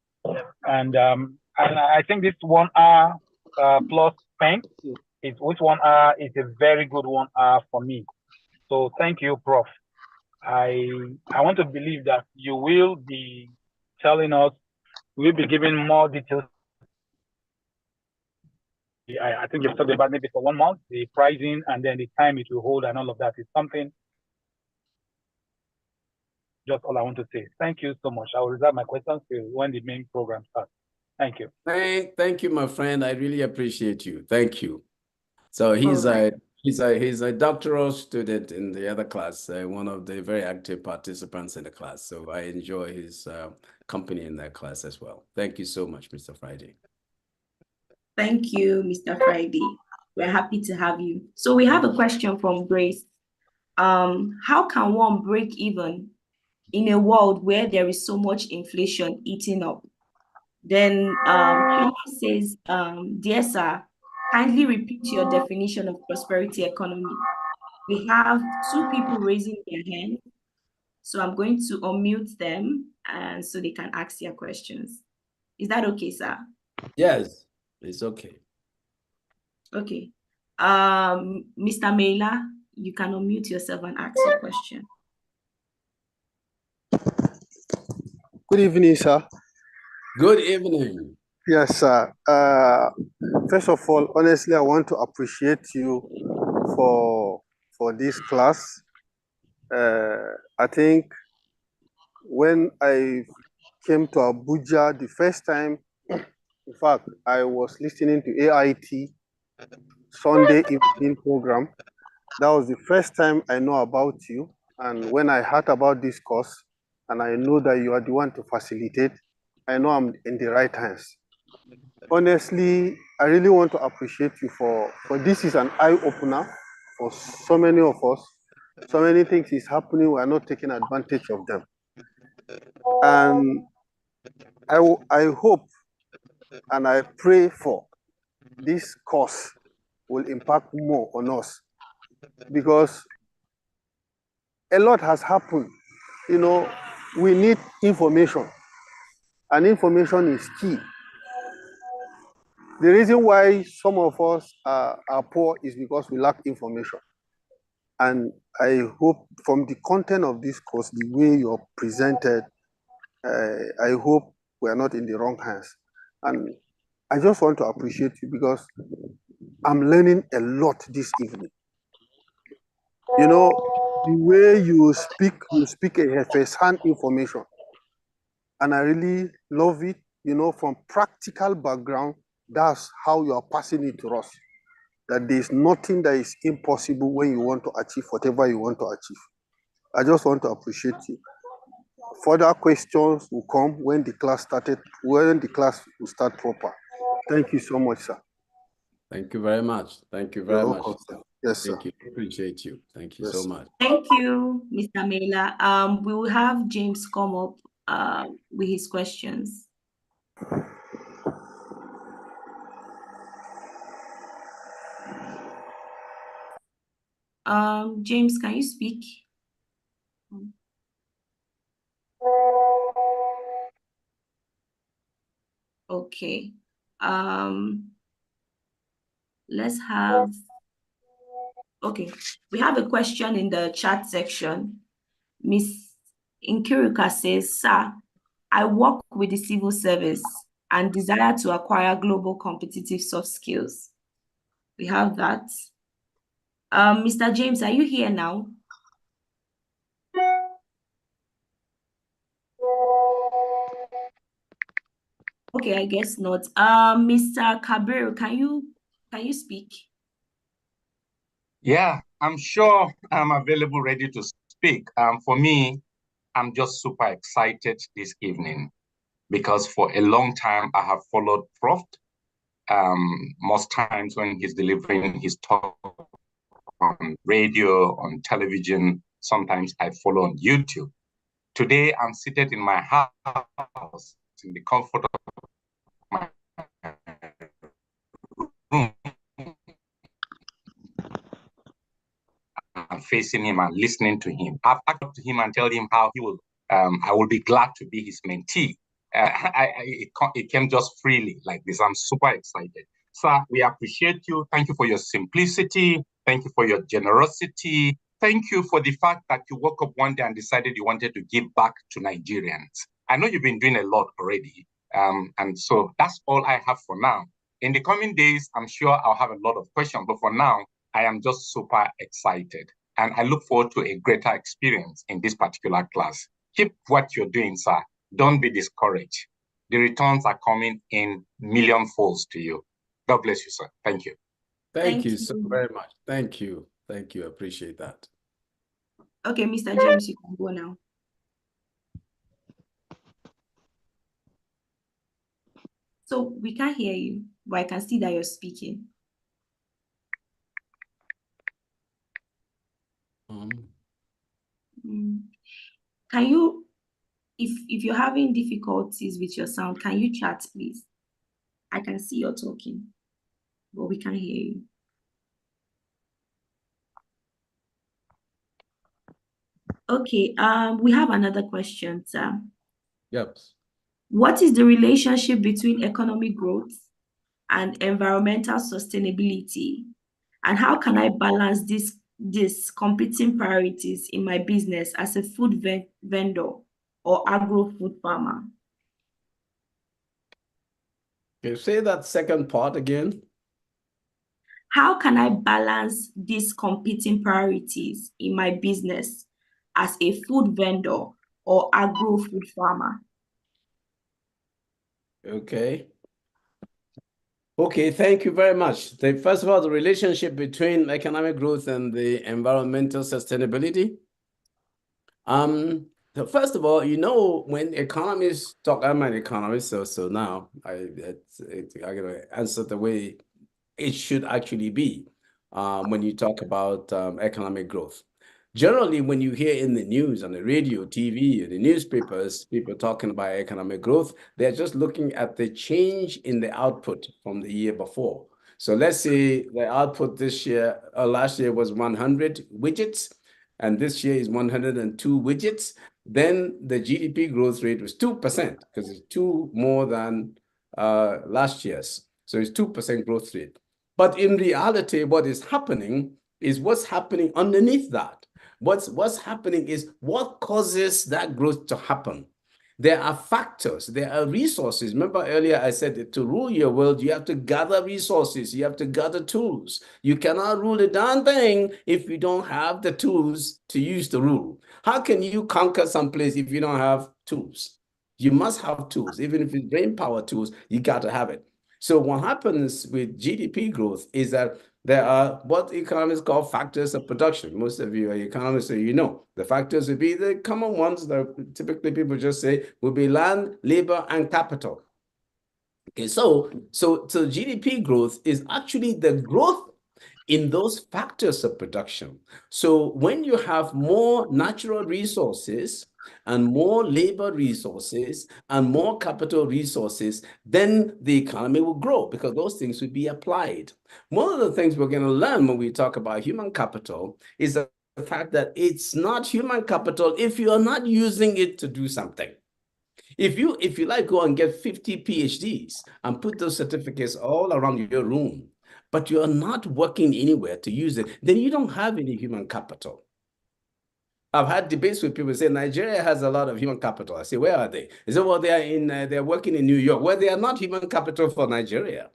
and I think this 1 hour plus spent is with 1 hour is a very good 1 hour for me. So thank you, Prof. I want to believe that you will be telling us, we'll be giving more details. I think you've talked about maybe for 1 month, the pricing and then the time it will hold and all of that is something. Just all I want to say. Thank you so much. I will reserve my questions till when the main program starts. Thank you. Thank you, my friend. I really appreciate you. Thank you. So he's a doctoral student in the other class, one of the very active participants in the class. So I enjoy his company in that class as well. Thank you so much, Mr. Friday. Thank you, Mr. Friday. We're happy to have you. So we have a question from Grace. How can one break even in a world where there is so much inflation eating up? Then she says, dear sir, Kindly repeat your definition of prosperity economy. We have 2 people raising their hand, so I'm going to unmute them and so they can ask their questions. Is that okay, sir? Yes, it's okay. Okay. Mr. Mela, you can unmute yourself and ask your question. Good evening, sir. Good evening. Yes, sir. First of all, honestly, I want to appreciate you for this class. I think when I came to Abuja the first time, in fact, I was listening to AIT Sunday evening program. That was the first time I know about you. And when I heard about this course, and I know that you are the one to facilitate, I know I'm in the right hands. Honestly, I really want to appreciate you for this is an eye-opener for so many of us. So many things is happening, we are not taking advantage of them. And I hope and I pray for this course will impact more on us, because a lot has happened. You know, we need information, and information is key. The reason why some of us are poor is because we lack information. And I hope from the content of this course, the way you're presented, I hope we are not in the wrong hands. And I just want to appreciate you because I'm learning a lot this evening. You know, the way you speak a first-hand information. And I really love it. You know, from practical background, that's how you are passing it to us. That there's nothing that is impossible when you want to achieve whatever you want to achieve. I just want to appreciate you. Further questions will come when the class will start proper. Thank you so much, sir. Thank you very much. Thank you very much. Welcome, sir. Yes, sir. Thank you. Appreciate you. Thank you Yes, so sir. much. Thank you, Mr. Mela. We will have James come up with his questions. James, can you speak? Okay. Let's have, okay. We have a question in the chat section. Miss Inkiruka says, sir, I work with the civil service and desire to acquire global competitive soft skills. We have that. Mr. James, are you here now? Okay, I guess not. Mr. Kabir, can you speak? Yeah, I'm sure I'm available, ready to speak. For me, I'm just super excited this evening because for a long time I have followed Prof. Most times when he's delivering his talk on radio, on television, sometimes I follow on YouTube. Today, I'm seated in my house in the comfort of my room. I'm facing him and listening to him. I've talked to him and tell him how he will. I will be glad to be his mentee. It came just freely like this. I'm super excited. Sir, we appreciate you. Thank you for your simplicity. Thank you for your generosity. Thank you for the fact that you woke up one day and decided you wanted to give back to Nigerians. I know you've been doing a lot already. And so that's all I have for now. In the coming days, I'm sure I'll have a lot of questions. But for now, I am just super excited. And I look forward to a greater experience in this particular class. Keep what you're doing, sir. Don't be discouraged. The returns are coming in million folds to you. God bless you, sir. Thank you. Thank you so very much. Thank you. Thank you. Appreciate that. Okay, Mr. James, you can go now. So we can't hear you, but I can see that you're speaking. Can you, if you're having difficulties with your sound, can you chat, please? I can see you're talking. but we can't hear you. Okay, we have another question, sir. Yep. What is the relationship between economic growth and environmental sustainability? And how can I balance these competing priorities in my business as a food vendor or agro-food farmer? Can you say that second part again? How can I balance these competing priorities in my business as a food vendor or agro-food farmer? Okay. Okay, thank you very much. First of all, the relationship between economic growth and the environmental sustainability. First of all, you know, when economists talk, I'm an economist, so now I'm gonna answer the way it should actually be when you talk about economic growth. Generally, when you hear in the news, on the radio, TV, the newspapers, people talking about economic growth, they're just looking at the change in the output from the year before. So let's say the output this year, last year was 100 widgets, and this year is 102 widgets. Then the GDP growth rate was 2% because it's 2 more than last year's. So it's 2% growth rate. But in reality, what is happening is what's happening underneath that. What's happening is what causes that growth to happen. There are factors, there are resources. Remember earlier I said that to rule your world, you have to gather resources, you have to gather tools. You cannot rule a darn thing if you don't have the tools to use to rule. How can you conquer someplace if you don't have tools? You must have tools. Even if it's brain power tools, you got to have it. So what happens with GDP growth is that there are what economists call factors of production. Most of you are economists, so you know. The factors would be the common ones that typically people just say would be land, labor, and capital. Okay, so GDP growth is actually the growth in those factors of production. So when you have more natural resources and more labor resources and more capital resources, then the economy will grow because those things will be applied. One of the things we're going to learn when we talk about human capital is the fact that it's not human capital if you are not using it to do something. If you like, go and get 50 PhDs and put those certificates all around your room, but you're not working anywhere to use it, then you don't have any human capital. I've had debates with people say Nigeria has a lot of human capital. I say, where are they? They say, well, they're working in New York. Well, they are not human capital for Nigeria.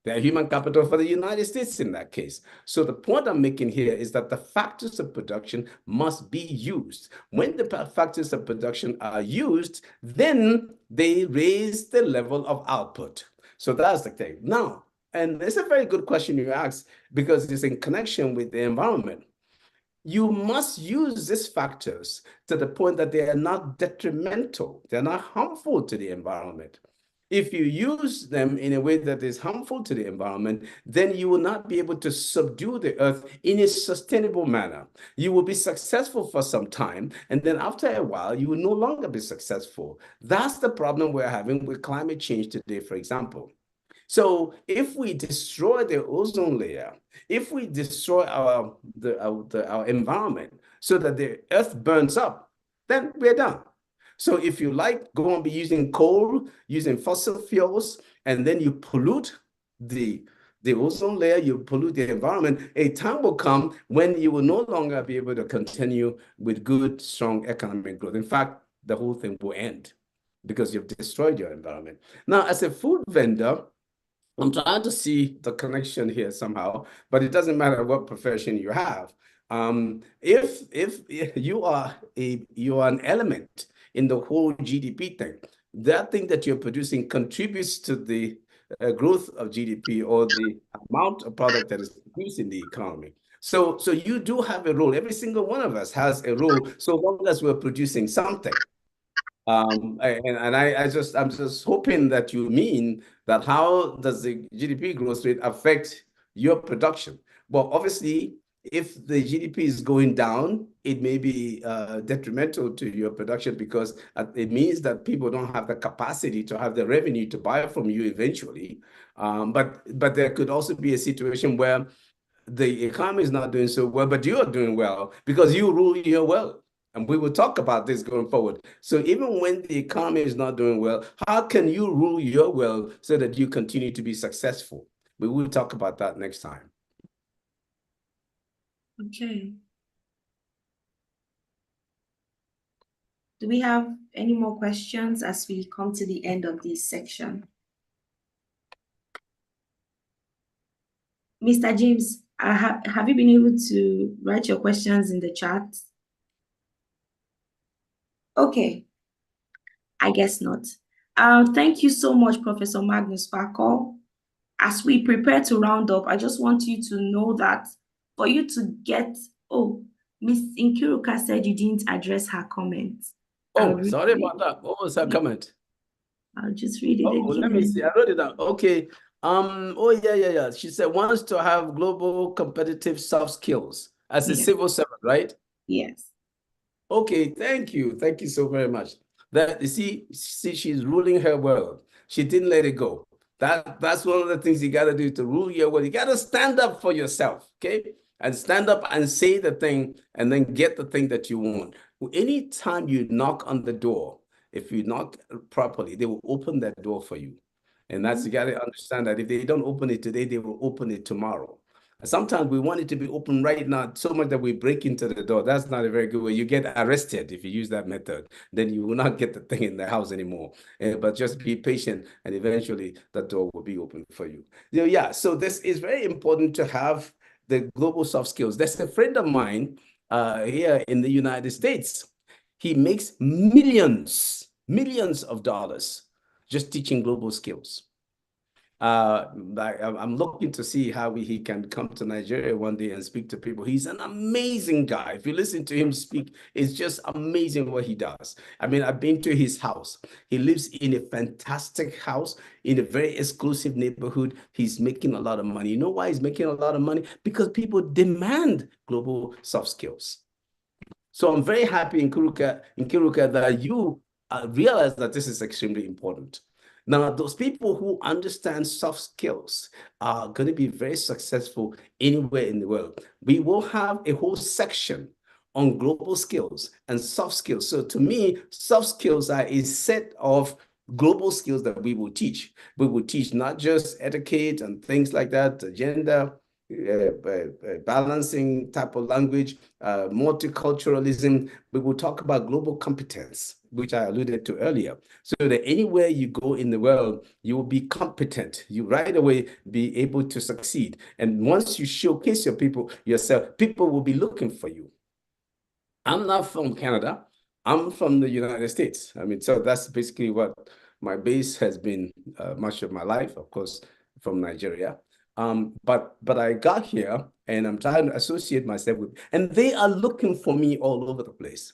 They're human capital for the United States in that case. So the point I'm making here is that the factors of production must be used. When the factors of production are used, then they raise the level of output. So that's the thing. Now, and it's a very good question you ask because it's in connection with the environment. You must use these factors to the point that they are not detrimental, they're not harmful to the environment. If you use them in a way that is harmful to the environment, then you will not be able to subdue the earth in a sustainable manner. You will be successful for some time, and then after a while, you will no longer be successful. That's the problem we're having with climate change today, for example. So if we destroy the ozone layer, if we destroy our environment so that the earth burns up, then we're done. So if you like, go and be using coal, using fossil fuels, and then you pollute the ozone layer, you pollute the environment, a time will come when you will no longer be able to continue with good, strong economic growth. In fact, the whole thing will end because you've destroyed your environment. Now, as a food vendor, I'm trying to see the connection here somehow, but it doesn't matter what profession you have. If you are an element in the whole GDP thing, that thing that you're producing contributes to the growth of GDP or the amount of product that is produced in the economy. So you do have a role. Every single one of us has a role, so long as we're producing something. I'm just hoping that you mean that how does the GDP growth rate affect your production? Well, obviously, if the GDP is going down, it may be detrimental to your production because it means that people don't have the capacity to have the revenue to buy from you eventually. But there could also be a situation where the economy is not doing so well, but you are doing well because you rule your world. And we will talk about this going forward. So even when the economy is not doing well, how can you rule your world so that you continue to be successful? We will talk about that next time. Okay. Do we have any more questions as we come to the end of this section? Mr. James, have you been able to write your questions in the chat? Okay, I guess not. Thank you so much, Professor Magnus Fakol. As we prepare to round up, I just want you to know that for you to get, Miss Nkiruka said you didn't address her comment. Oh, sorry about that. What was her comment? I'll just read it again. Let me see. I wrote it down. Okay. Yeah. She said wants to have global competitive soft skills as a civil servant, right? Yes. Okay, thank you. Thank you so very much. That you see, she's ruling her world. She didn't let it go. That's one of the things you got to do to rule your world. You got to stand up for yourself, okay? And stand up and say the thing and then get the thing that you want. Anytime you knock on the door, if you knock properly, they will open that door for you. And that's, you got to understand that if they don't open it today, they will open it tomorrow. Sometimes we want it to be open right now so much that we break into the door. That's not a very good way. You get arrested if you use that method. Then you will not get the thing in the house anymore. But just be patient and eventually the door will be open for you. Yeah, so this is very important to have the global soft skills. There's a friend of mine here in the United States. He makes millions of dollars just teaching global skills. I'm looking to see how he can come to Nigeria one day and speak to people. He's an amazing guy. If you listen to him speak, it's just amazing what he does. I mean, I've been to his house. He lives in a fantastic house in a very exclusive neighborhood. He's making a lot of money. You know why he's making a lot of money? Because people demand global soft skills. So I'm very happy, Nkiruka, that you realize that this is extremely important. Now, those people who understand soft skills are going to be very successful anywhere in the world. We will have a whole section on global skills and soft skills. So to me, soft skills are a set of global skills that we will teach. We will teach not just etiquette and things like that, gender, balancing type of language, multiculturalism. We will talk about global competence, which I alluded to earlier, so that anywhere you go in the world, you will be competent. You right away be able to succeed. And once you showcase yourself, people will be looking for you. I'm not from Canada. I'm from the United States. I mean, so that's basically what my base has been much of my life, of course, from Nigeria. But I got here and I'm trying to associate myself with, and they are looking for me all over the place.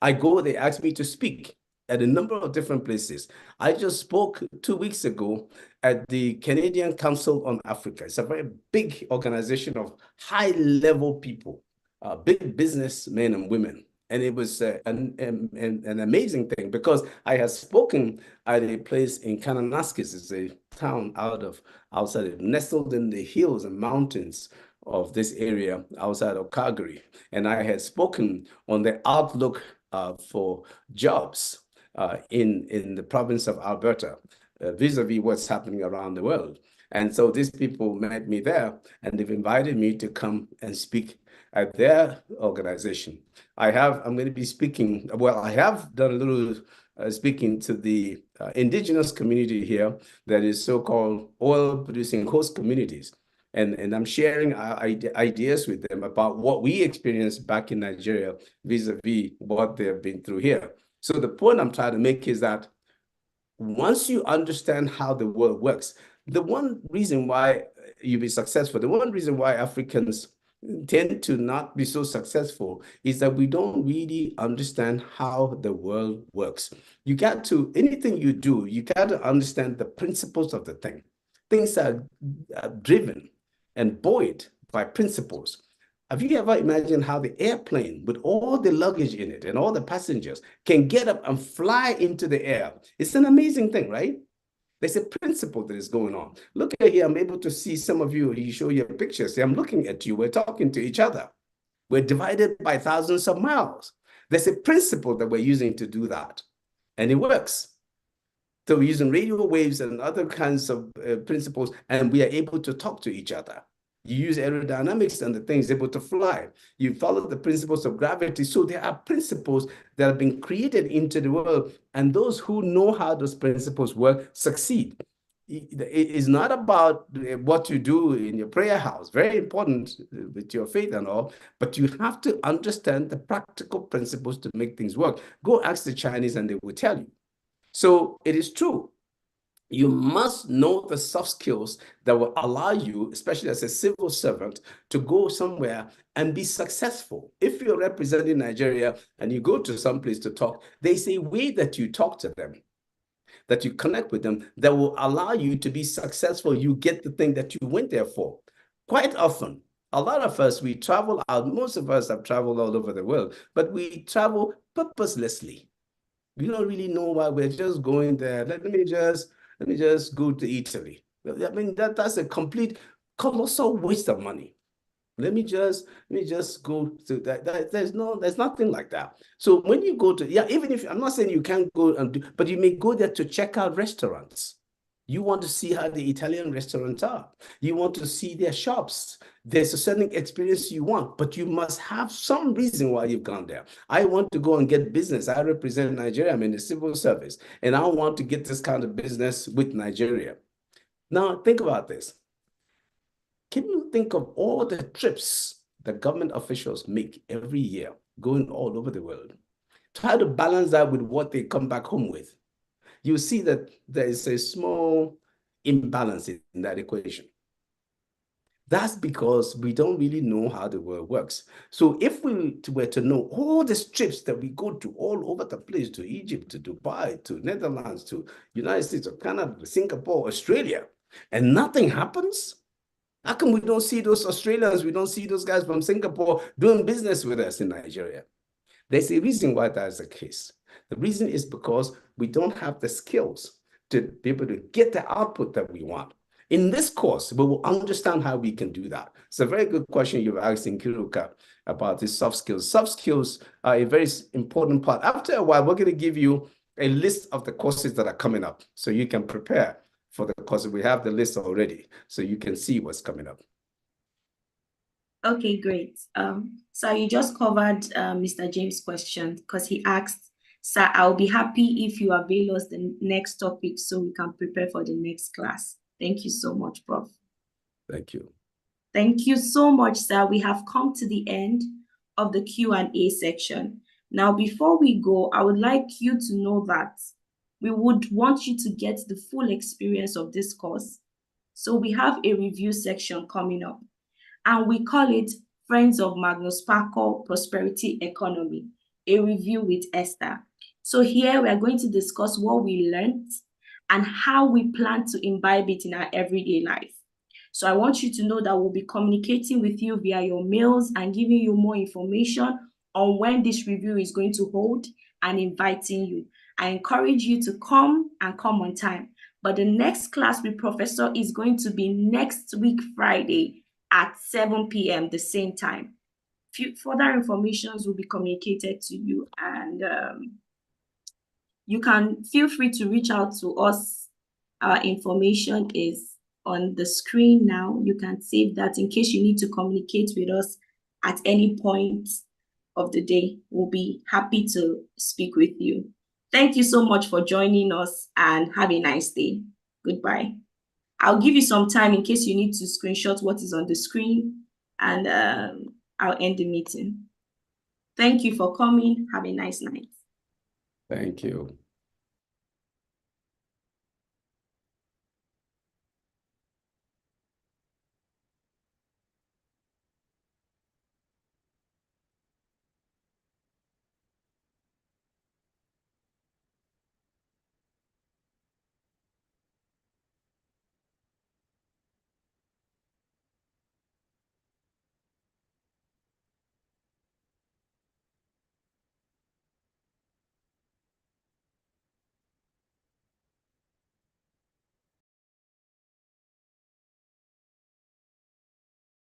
I go, they ask me to speak at a number of different places. I just spoke 2 weeks ago at the Canadian Council on Africa. It's a very big organization of high-level people, big businessmen and women. And it was an amazing thing because I had spoken at a place in Kananaskis. It's a town outside, nestled in the hills and mountains of this area outside of Calgary. And I had spoken on the outlook for jobs in the province of Alberta, vis-a-vis what's happening around the world. And so these people met me there and they've invited me to come and speak at their organization. I'm going to be speaking, I have done a little speaking to the indigenous community here that is so-called oil-producing host communities. And I'm sharing ideas with them about what we experienced back in Nigeria vis-a-vis what they've been through here. So the point I'm trying to make is that once you understand how the world works, the one reason why you'll be successful, the one reason why Africans tend to not be so successful is that we don't really understand how the world works. You got to, anything you do, you got to understand the principles of the thing. Things are driven and buoyed by principles. Have you ever imagined how the airplane with all the luggage in it and all the passengers can get up and fly into the air? It's an amazing thing, right? There's a principle that is going on. Look at here, I'm able to see some of you, you show your pictures. See, I'm looking at you, we're talking to each other. We're divided by thousands of miles. There's a principle that we're using to do that, and it works. So we're using radio waves and other kinds of principles, and we are able to talk to each other. You use aerodynamics and the thing's able to fly. You follow the principles of gravity. So there are principles that have been created into the world, and those who know how those principles work succeed. It is not about what you do in your prayer house, very important with your faith and all, but you have to understand the practical principles to make things work. Go ask the Chinese and they will tell you. So it is true. You must know the soft skills that will allow you, especially as a civil servant, to go somewhere and be successful. If you're representing Nigeria and you go to some place to talk, there's a way that you talk to them, that you connect with them, that will allow you to be successful. You get the thing that you went there for. Quite often, a lot of us, we travel out. Most of us have traveled all over the world, but we travel purposelessly. We don't really know why. We're just going there. Let me just go to Italy. I mean, that's a complete colossal waste of money. Let me just go to that. There's nothing like that. So when you go to, even if I'm not saying you can't go and do, but you may go there to check out restaurants. You want to see how the Italian restaurants are. You want to see their shops. There's a certain experience you want, but you must have some reason why you've gone there. I want to go and get business. I represent Nigeria. I'm in the civil service, and I want to get this kind of business with Nigeria. Now, think about this. Can you think of all the trips that government officials make every year, going all over the world? Try to balance that with what they come back home with. You see that there is a small imbalance in that equation. That's because we don't really know how the world works. So if we were to know all the trips that we go to all over the place, to Egypt, to Dubai, to Netherlands, to United States, to Canada, Singapore, Australia, and nothing happens, how come we don't see those Australians, we don't see those guys from Singapore doing business with us in Nigeria? There's a reason why that is the case. The reason is because we don't have the skills to be able to get the output that we want. In this course, we will understand how we can do that. It's a very good question you've asked in Kiruka about the soft skills. Soft skills are a very important part. After a while, we're going to give you a list of the courses that are coming up so you can prepare for the courses. We have the list already, so you can see what's coming up. Okay, great. So you just covered Mr. James' question because he asked, "Sir, I'll be happy if you avail us the next topic so we can prepare for the next class." Thank you so much, Prof. Thank you. Thank you so much, sir. We have come to the end of the Q&A section. Now, before we go, I would like you to know that we would want you to get the full experience of this course. So we have a review section coming up, and we call it Friends of Magnus Sparkle Prosperity Economy, a review with Esther. So here we are going to discuss what we learned and how we plan to imbibe it in our everyday life. So I want you to know that we'll be communicating with you via your mails and giving you more information on when this review is going to hold and inviting you. I encourage you to come and come on time. But the next class with Professor is going to be next week, Friday at 7 p.m. the same time. Further information will be communicated to you, and you can feel free to reach out to us. Our information is on the screen now. You can save that in case you need to communicate with us at any point of the day. We'll be happy to speak with you. Thank you so much for joining us, and have a nice day. Goodbye. I'll give you some time in case you need to screenshot what is on the screen, and I'll end the meeting. Thank you for coming. Have a nice night. Thank you.